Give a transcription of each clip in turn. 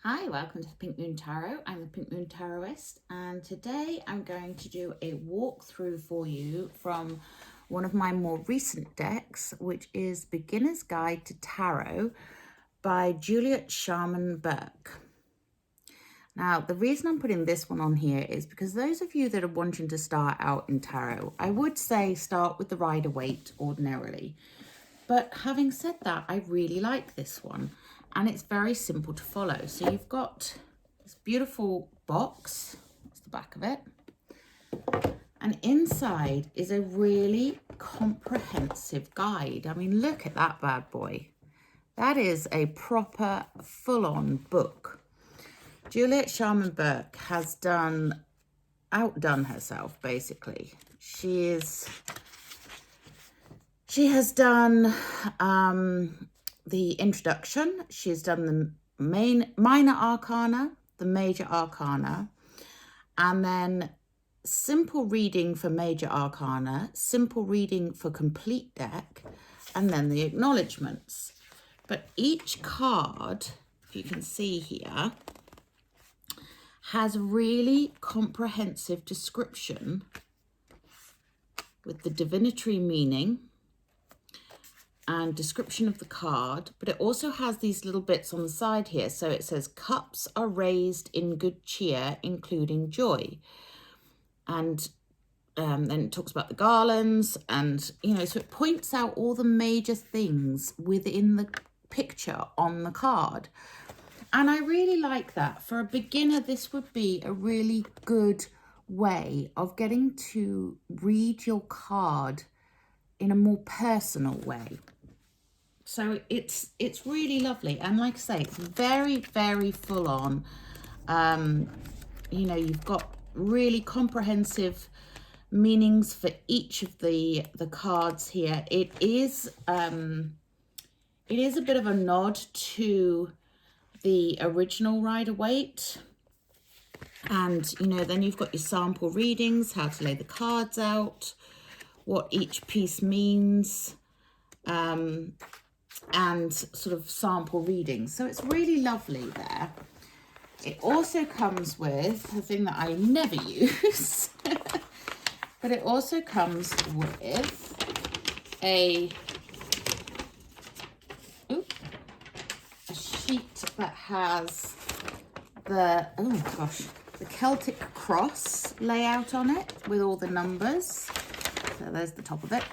Hi, welcome to the Pink Moon Tarot. I'm the Pink Moon Tarotist, and today I'm going to do a walkthrough for you from one of my more recent decks, which is Beginner's Guide to Tarot by Juliet Sharman-Burke. Now, the reason I'm putting this one on here is because those of you that are wanting to start out in tarot, I would say start with the Rider-Waite ordinarily. But having said that, I really like this one. And it's very simple to follow. So you've got this beautiful box. That's the back of it. And inside is a really comprehensive guide. I mean, look at that bad boy. That is a proper full-on book. Juliet Sharman-Burke has outdone herself, basically. She has done the introduction, she's done the minor arcana, the major arcana, and then simple reading for major arcana, simple reading for complete deck, and then the acknowledgements. But each card, if you can see here, has a really comprehensive description with the divinatory meaning and description of the card, but it also has these little bits on the side here. So it says cups are raised in good cheer, including joy. And then it talks about the garlands and, you know, so it points out all the major things within the picture on the card. And I really like that. For a beginner, this would be a really good way of getting to read your card in a more personal way. So it's really lovely, and like I say, it's very, very full on. You know, you've got really comprehensive meanings for each of the cards here. It is a bit of a nod to the original Rider-Waite. And, you know, then you've got your sample readings, how to lay the cards out, what each piece means, and sort of sample readings. So it's really lovely there. It also comes with the thing that I never use, but it also comes with a sheet that has the, the Celtic cross layout on it with all the numbers. So there's the top of it.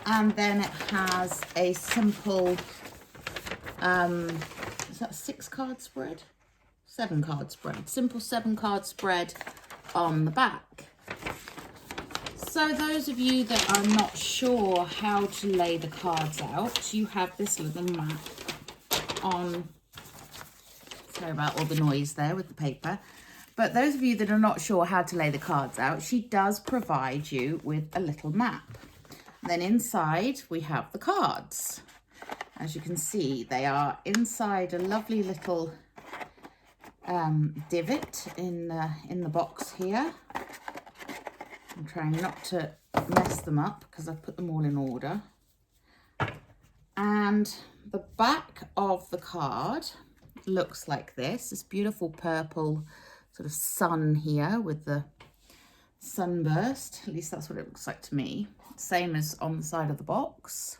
And then it has a simple, is that a 6-card spread? 7-card spread. Simple 7-card spread on the back. So those of you that are not sure how to lay the cards out, you have this little map on, sorry about all the noise there with the paper. But those of you that are not sure how to lay the cards out, she does provide you with a little map. Then inside we have the cards. As you can see, they are inside a lovely little divot in the box here. I'm trying not to mess them up because I've put them all in order. And the back of the card looks like this beautiful purple sort of sun here with the sunburst. At least that's what it looks like to me. Same as on the side of the box.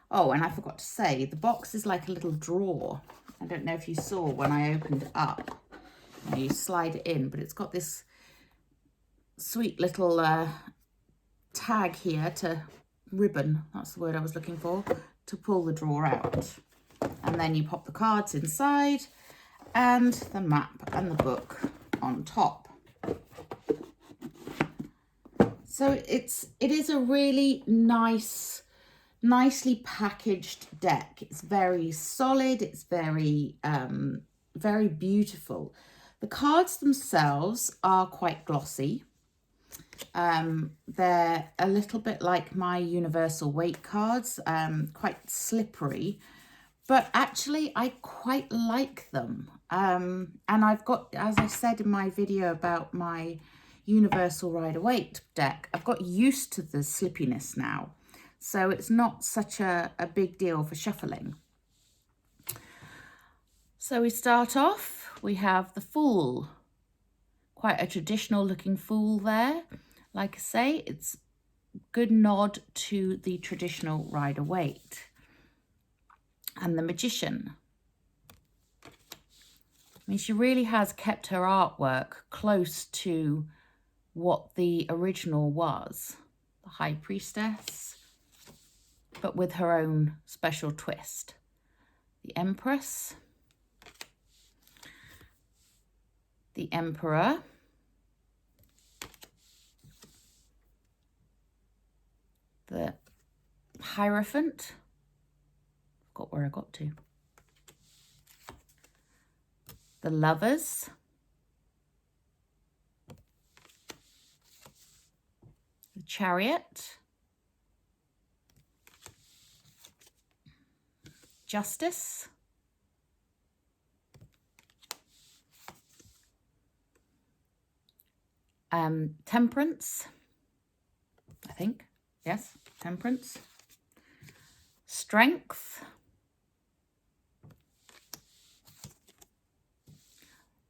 Oh, and I forgot to say, the box is like a little drawer. I don't know if you saw when I opened it up. You slide it in, but it's got this sweet little tag here to ribbon, that's the word I was looking for, to pull the drawer out. And then you pop the cards inside and the map and the book on top. So it is a really nicely packaged deck. It's very solid. It's very, very beautiful. The cards themselves are quite glossy. They're a little bit like my Universal Weight cards, quite slippery, but actually I quite like them. And I've got, as I said in my video about my Universal Rider-Waite deck, I've got used to the slippiness now, so it's not such a big deal for shuffling. So we start off, we have the Fool, quite a traditional looking Fool there. Like I say, it's a good nod to the traditional Rider-Waite. And the Magician. I mean, she really has kept her artwork close to what the original was. The High Priestess, but with her own special twist. The Empress. The Emperor. The Hierophant. Forgot where I got to. The Lovers. The Chariot. Justice. Temperance, I think. Yes, Temperance. Strength.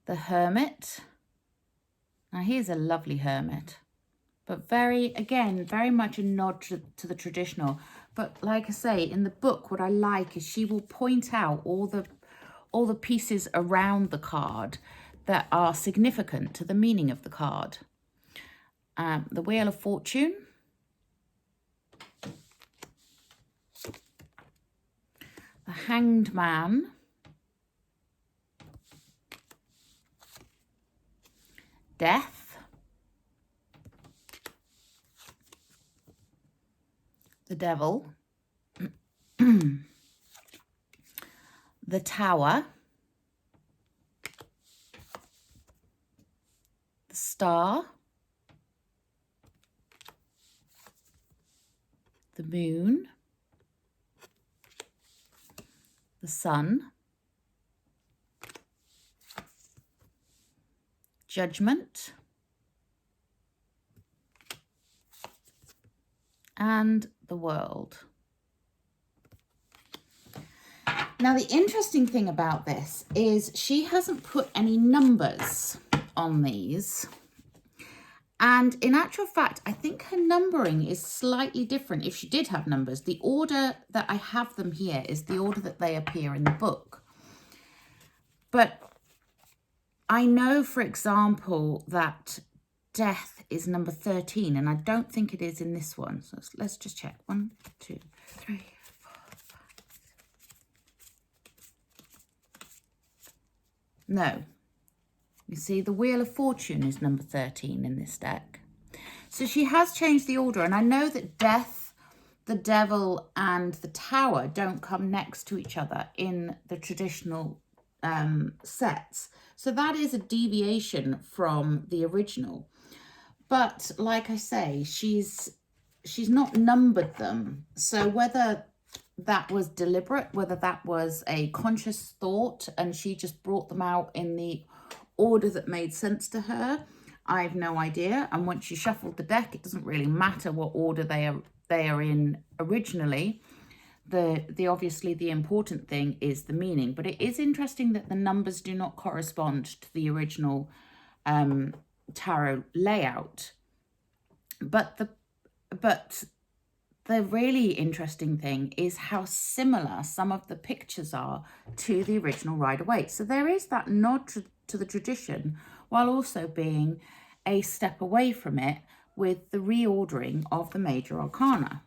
The Hermit. Now here's a lovely hermit, but very much a nod to the traditional. But like I say, in the book, what I like is she will point out all the pieces around the card that are significant to the meaning of the card. The Wheel of Fortune. The Hanged Man. Death. The Devil. The Tower. The Star. The Moon. The Sun. Judgment. And the World. Now, the interesting thing about this is she hasn't put any numbers on these. And in actual fact, I think her numbering is slightly different. If she did have numbers, the order that I have them here is the order that they appear in the book. But I know, for example, that Death is number 13, and I don't think it is in this one. So let's just check. 1, 2, 3, 4, 5. No. You see, the Wheel of Fortune is number 13 in this deck. So she has changed the order, and I know that Death, the Devil, and the Tower don't come next to each other in the traditional sets. So that is a deviation from the original. But like I say, she's not numbered them. So whether that was deliberate, whether that was a conscious thought and she just brought them out in the order that made sense to her, I have no idea. And once you shuffled the deck, it doesn't really matter what order they are in originally. The obviously the important thing is the meaning. But it is interesting that the numbers do not correspond to the original tarot layout. But the really interesting thing is how similar some of the pictures are to the original Rider-Waite. So there is that nod to the tradition, while also being a step away from it with the reordering of the major arcana.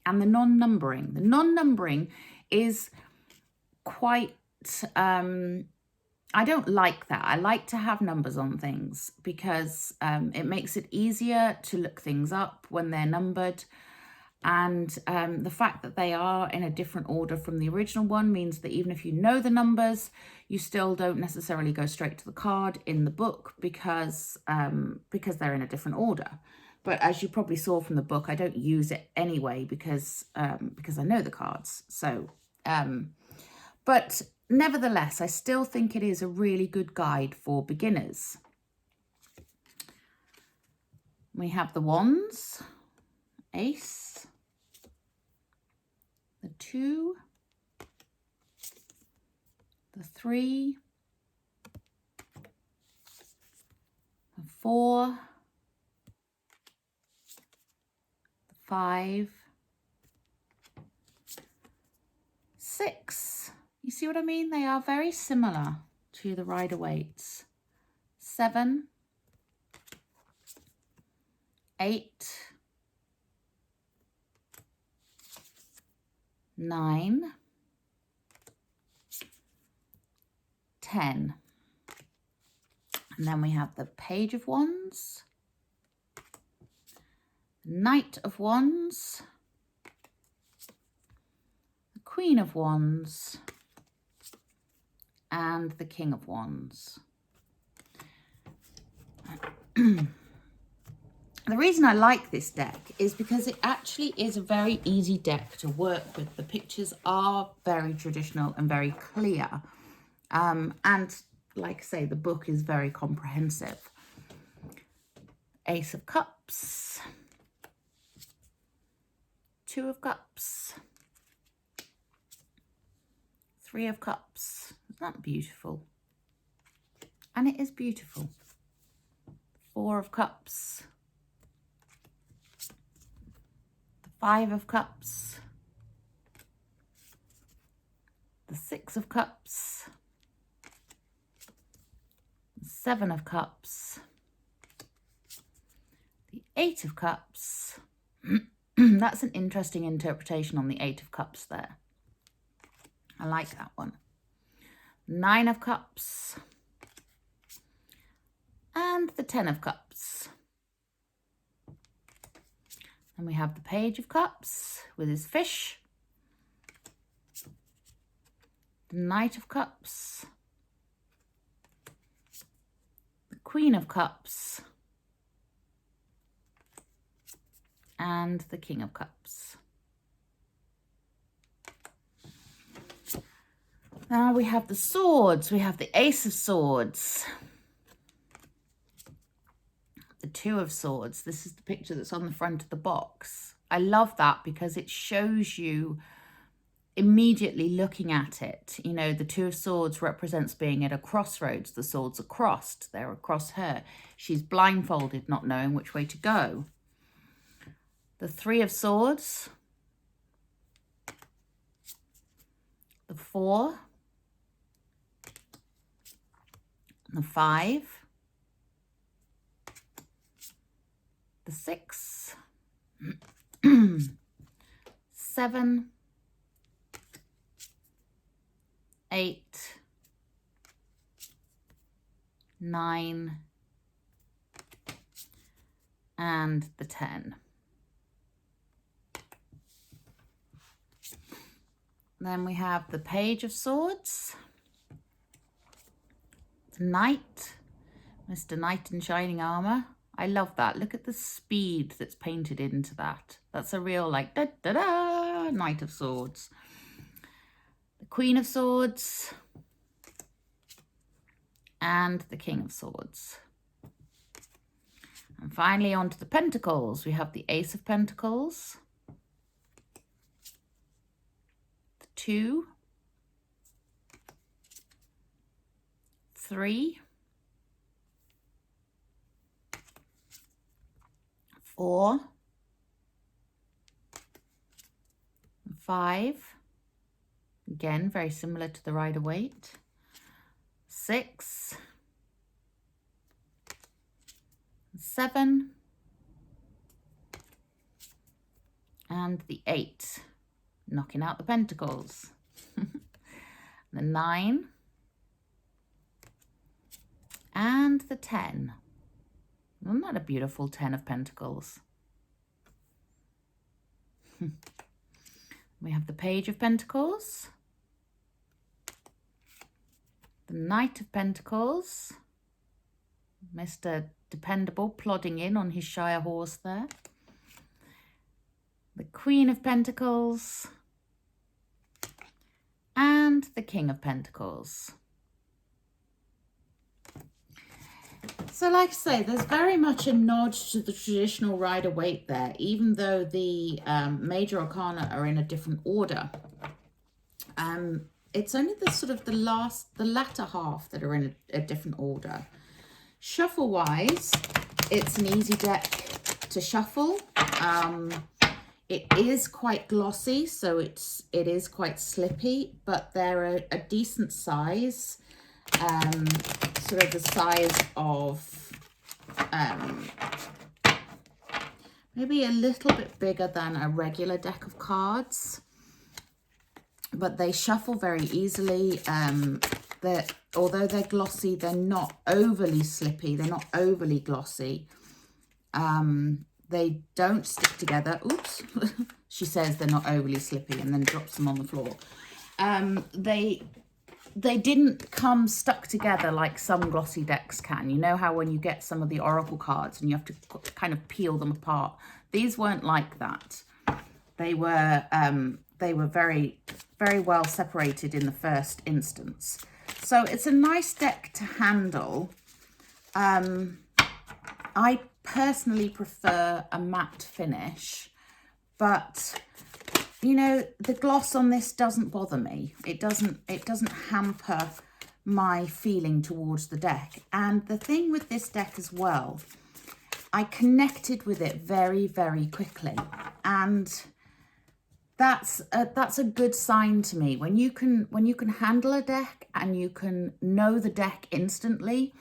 And the non-numbering. The non-numbering is quite... I don't like that. I like to have numbers on things because it makes it easier to look things up when they're numbered. And the fact that they are in a different order from the original one means that even if you know the numbers, you still don't necessarily go straight to the card in the book because they're in a different order. But as you probably saw from the book, I don't use it anyway because I know the cards. So, but nevertheless, I still think it is a really good guide for beginners. We have the Wands, Ace, the 2, the 3, the 4, the 5, 6. You see what I mean? They are very similar to the Rider-Waite's. 7, 8, 9, 10. And then we have the Page of Wands, Knight of Wands, the Queen of Wands, and the King of Wands. The reason I like this deck is because it actually is a very easy deck to work with. The pictures are very traditional and very clear. And like I say, the book is very comprehensive. Ace of Cups, 2 of Cups, 3 of Cups. Isn't that beautiful? And it is beautiful. 4 of Cups, the 5 of Cups, the 6 of Cups, the 7 of Cups, the 8 of Cups. That's an interesting interpretation on the 8 of Cups there. I like that one. 9 of Cups, and the 10 of Cups. And we have the Page of Cups with his fish, the Knight of Cups, the Queen of Cups, and the King of Cups. Now we have the swords. We have the Ace of Swords, the 2 of Swords. This is the picture that's on the front of the box. I love that because it shows you immediately looking at it. You know, the 2 of Swords represents being at a crossroads. The swords are crossed. They're across her. She's blindfolded, not knowing which way to go. The 3 of Swords, the 4, the 5, the 6, 7, 8, 9, and the 10. Then we have the Page of Swords, the Knight, Mr. Knight in shining armor. I love that. Look at the speed that's painted into that. That's a real like da-da-da Knight of Swords. The Queen of Swords and the King of Swords. And finally onto the Pentacles. We have the Ace of Pentacles, 2, 3, 4, 5. Again, very similar to the Rider-Waite. 6, 7, and the 8. Knocking out the Pentacles. The 9 and the 10. Isn't that a beautiful 10 of Pentacles? We have the Page of Pentacles, the Knight of Pentacles, Mr. Dependable plodding in on his Shire horse there, the Queen of Pentacles, and the King of Pentacles. So like I say, there's very much a nod to the traditional Rider-Waite there, even though the major arcana are in a different order. it's only the sort of the latter half that are in a different order. Shuffle wise, it's an easy deck to shuffle. It is quite glossy, so it is quite slippy, but they're a decent size, sort of the size of maybe a little bit bigger than a regular deck of cards, but they shuffle very easily. Although they're glossy, they're not overly slippy, they're not overly glossy. They don't stick together. Oops. She says they're not overly slippy and then drops them on the floor. They didn't come stuck together like some glossy decks can. You know how when you get some of the Oracle cards and you have to kind of peel them apart? These weren't like that. They were very, very well separated in the first instance. So it's a nice deck to handle. I personally prefer a matte finish, but you know, the gloss on this doesn't bother me. It doesn't hamper my feeling towards the deck. And the thing with this deck as well, I connected with it very, very quickly, and that's a good sign to me. When you can handle a deck and you can know the deck instantly,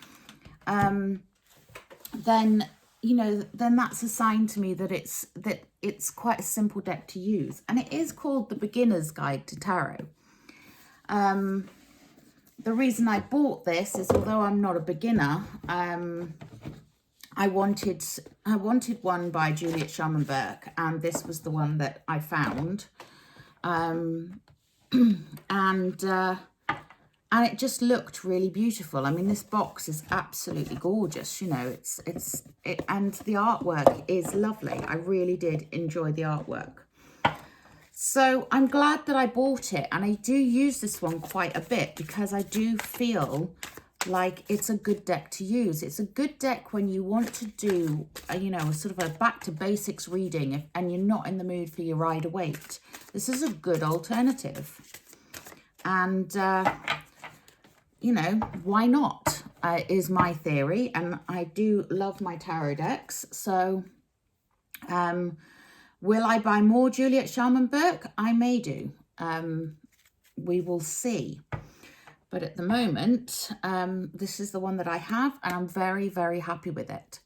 then you know, then that's a sign to me that it's quite a simple deck to use. And it is called the Beginner's Guide to Tarot. The reason I bought this is, although I'm not a beginner, I wanted one by Juliet Sharman-Burke, and this was the one that I found. And it just looked really beautiful. I mean, this box is absolutely gorgeous. You know, and the artwork is lovely. I really did enjoy the artwork. So I'm glad that I bought it, and I do use this one quite a bit because I do feel like it's a good deck to use. It's a good deck when you want to do, you know, sort of a back to basics reading and you're not in the mood for your Rider-Waite. This is a good alternative. And you know, why not, is my theory. And I do love my tarot decks. So will I buy more Juliet Sharman-Burke? I may do. We will see. But at the moment, this is the one that I have, and I'm very, very happy with it.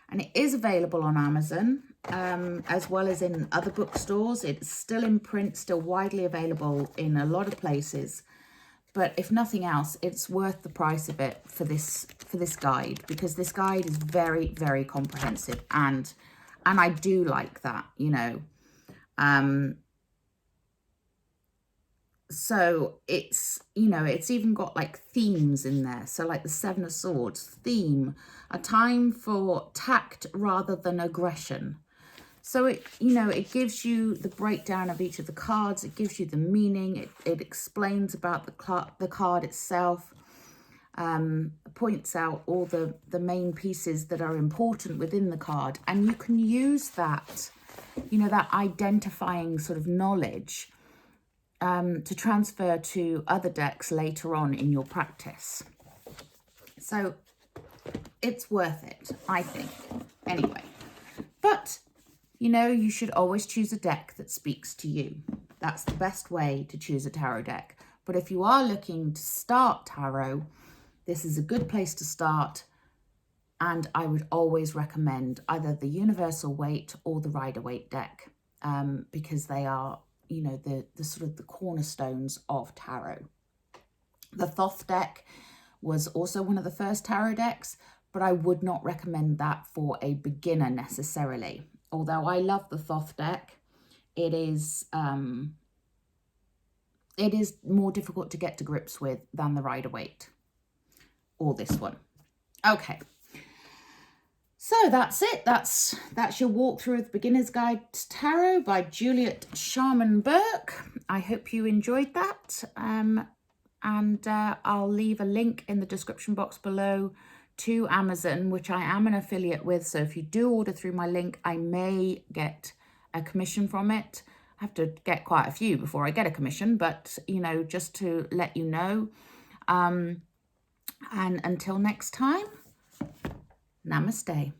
And it is available on Amazon, as well as in other bookstores. It's still in print, still widely available in a lot of places. But if nothing else, it's worth the price of it for this guide, because this guide is very, very comprehensive, and I do like that, you know. So it's, you know, it's even got like themes in there. So like the Seven of Swords theme, a time for tact rather than aggression. So it, you know, it gives you the breakdown of each of the cards. It gives you the meaning. It explains about the card itself. Points out all the main pieces that are important within the card. And you can use that, you know, that identifying sort of knowledge to transfer to other decks later on in your practice. So it's worth it, I think. Anyway, but you know, you should always choose a deck that speaks to you. That's the best way to choose a tarot deck. But if you are looking to start tarot, this is a good place to start. And I would always recommend either the Universal Waite or the Rider-Waite deck, because they are, you know, the sort of the cornerstones of tarot. The Thoth deck was also one of the first tarot decks, but I would not recommend that for a beginner necessarily. Although I love the Thoth deck, it is more difficult to get to grips with than the Rider-Waite or this one. Okay, so that's it. That's your walkthrough of the Beginner's Guide to Tarot by Juliet Sharman-Burke. I hope you enjoyed that, and I'll leave a link in the description box below to Amazon, which I am an affiliate with. So if you do order through my link, I may get a commission from it. have to get quite a few before I get a commission, but, you know, just to let you know. And until next time, namaste.